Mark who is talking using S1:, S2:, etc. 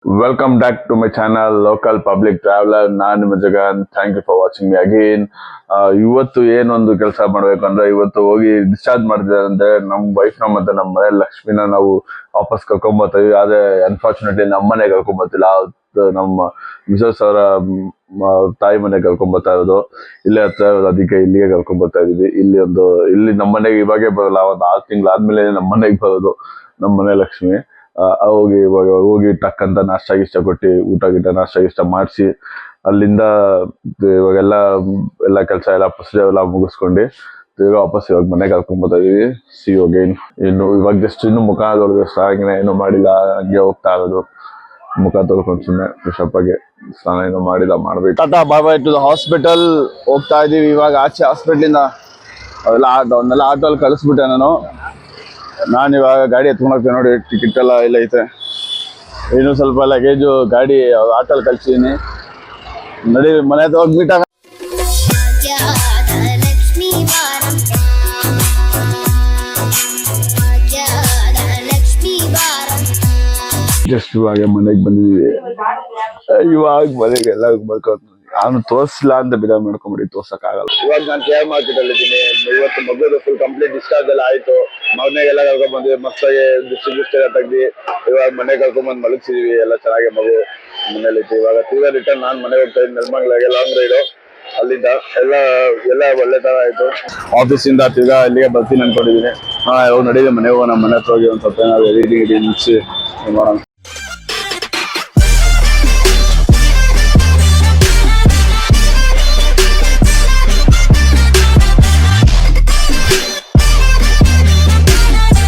S1: Welcome back to my channel Local Public Traveler. ನಾನು ನಿಮ್ಮ Jagan. Thank you for watching me again. ಇವತ್ತು ಏನೊಂದು ಕೆಲಸ ಮಾಡ್ಬೇಕಂದ್ರೆ ಇವತ್ತು ಹೋಗಿ ಡಿಸ್ಚಾರ್ಜ್ ಮಾಡಿದ್ರೆ ಅಂದ್ರೆ ನಮ್ಮ ವೈಫ್ನ ಮತ್ತೆ ನಮ್ಮ ಮನೆ ಲಕ್ಷ್ಮಿನ ನಾವು ವಾಪಸ್ ಕರ್ಕೊಂಬರ್ತೀವಿ. ಆದ್ರೆ ಅನ್ಫಾರ್ಚುನೇಟ್ಲಿ ನಮ್ಮ ಮನೆಗೆ ಕರ್ಕೊಂಬರ್ತಿಲ್ಲ. ನಮ್ಮ ಮಿಸಸ್ ಅವರ ತಾಯಿ ಮನೆಗೆ ಕರ್ಕೊಂಬರ್ತಾ ಇರೋದು ಇಲ್ಲೇ ಹತ್ರ ಅದಕ್ಕೆ ಇಲ್ಲಿಗೆ ಕರ್ಕೊಂಬರ್ತಾ ಇದೀವಿ. ಇಲ್ಲಿ ನಮ್ಮ ಮನೆಗೆ ಇವಾಗೆ ಬರಲ್ಲ, ಒಂದು 6 ತಿಂಗಳಾದ್ಮೇಲೆ ನಮ್ಮ ಮನೆಗೆ ಬರೋದು ನಮ್ಮ ಮನೆ ಲಕ್ಷ್ಮಿ. ಹೋಗಿ ಟಕ್ ಅಂತ ನಾಷ್ಟ ಗಿಷ್ಟ ಕೊಟ್ಟು ಊಟ ನಾಷ್ಟ ಗಿಷ್ಟ ಮಾಡಿಸಿ ಅಲ್ಲಿಂದ ಇವಾಗೆಲ್ಲ ಕೆಲಸ ಎಲ್ಲ ಪ್ರೊಸೀಜರ್ ಎಲ್ಲ ಮುಗಿಸ್ಕೊಂಡು ವಾಪಸ್ ಇವಾಗ ಮನೆಗೆ ಕರ್ಕೊಂಡ್ಬರ್ತಾ ಇದೀವಿ. See you again. ಇವಾಗ ಜಸ್ಟ್ ಇನ್ನು ಮುಖ ತೊಳೆದು ಸ್ನಾನ ಏನು ಮಾಡಿಲ್ಲ, ಹಂಗೆ ಹೋಗ್ತಾ ಇರೋದು. ಮುಖ ತೊಳ್ಕೊಂಡು ಸುಮ್ಮನೆ ಫ್ರೆಶಪ್ ಆಗಿ ಸ್ನಾನ ಏನು ಮಾಡಿಲ್ಲ, ಮಾಡ್ಬೇಕು. ಟಾಟಾ ಬಾಯ್ ಬಾಯ್ ಟು ದ ಹಾಸ್ಪಿಟಲ್. ಹೋಗ್ತಾ ಇದೀವಿ ಇವಾಗ ಆಚೆ ಹಾಸ್ಪಿಟ್ಲಿಂದ. ಅವನ್ನೆಲ್ಲ ಆಟೋಲ್ಲಿ ಕಳಿಸ್ಬಿಟ್ಟೆ ನಾನು ಇವಾಗ ಗಾಡಿ ಎತ್ಕೊಂಡು ಹೋಗ್ತೇನೆ. ನೋಡಿ ಟಿಕೆಟ್ ಎಲ್ಲ ಇಲ್ಲ ಐತೆ. ಇನ್ನು ಸ್ವಲ್ಪ ಲಗೇಜು ಗಾಡಿ ಆಟೋಲ್ಲಿ ಕಳ್ಸಿದೀನಿ. ನಡಿ ಮನೆ ಹತ್ರ ಹೋಗಿ ಮೀಟ್ ಆಗ. ಜಸ್ಟ್ ಇವಾಗ ಮನೆಗೆ ಬಂದಿದ್ದೀವಿ. ಇವಾಗ ಮನೆಗೆ ಎಲ್ಲ ಬರ್ಕೊಂಡು ನಾನು ತೋರಿಸಿಲ್ಲ ಅಂತ ಬಿಡಾಗ್ ಮಾಡ್ಕೊಂಬಿಡಿ, ತೋರ್ಸಕ್ ಆಗಲ್ಲ. ಇವಾಗ ನಾನು ಕೇರ್ ಮಾರ್ಕೆಟ್ ಅಲ್ಲಿ ಇದ್ದೀನಿ. ಇವತ್ತು ಮಗುದು ಫುಲ್ ಕಂಪ್ಲೀಟ್ ಡಿಸ್ಚಾರ್ಜ್ ಎಲ್ಲ ಆಯ್ತು. ಮಗನೆಗೆಲ್ಲ ಕರ್ಕೊಂಡ್ ಬಂದ್ವಿ, ಮಸ್ತಾಗಿ ಡಿಸ್ಟ್ರಿಬ್ಯೂಟ್ ಎಲ್ಲ ತೆಗ್ದು ಇವಾಗ ಮನೆ ಕರ್ಕೊಂಡ್ಬಂದು ಮಲಗಿಸಿದೀವಿ. ಎಲ್ಲ ಚೆನ್ನಾಗಿ ಮಗು ಮನೇಲಿ ಇತ್ತು. ಇವಾಗ ತಿರ್ಗಾ ರಿಟರ್ನ್ ನಾನು ಮನೆಗೆ ಹೋಗ್ತಾ ಇದ್ದೀನಿ. ನೆಲಮಂಗಲಗೆ ಲಾಂಗ್ ರೈಡು. ಅಲ್ಲಿಂದ ಎಲ್ಲ ಒಳ್ಳೆ ತರ ಆಯ್ತು. ಆಫೀಸಿಂದ ತಿರ್ಗಾ ಇಲ್ಲಿಗೆ ಬರ್ತೀನಿ ಅನ್ಕೊಂಡಿದ್ದೀನಿ. ಇವಾಗ ನಡೀಲಿ ಮನೆಗೆ ಹೋಗೋಣ. ಮನೆ ಹತ್ರ ಹೋಗಿ ಒಂದು ಸ್ವಲ್ಪ ಏನಾದ್ರು ಎಡಿಟಿಂಗ್ ಮುಗಿಸಿ ಮಾಡೋಣ.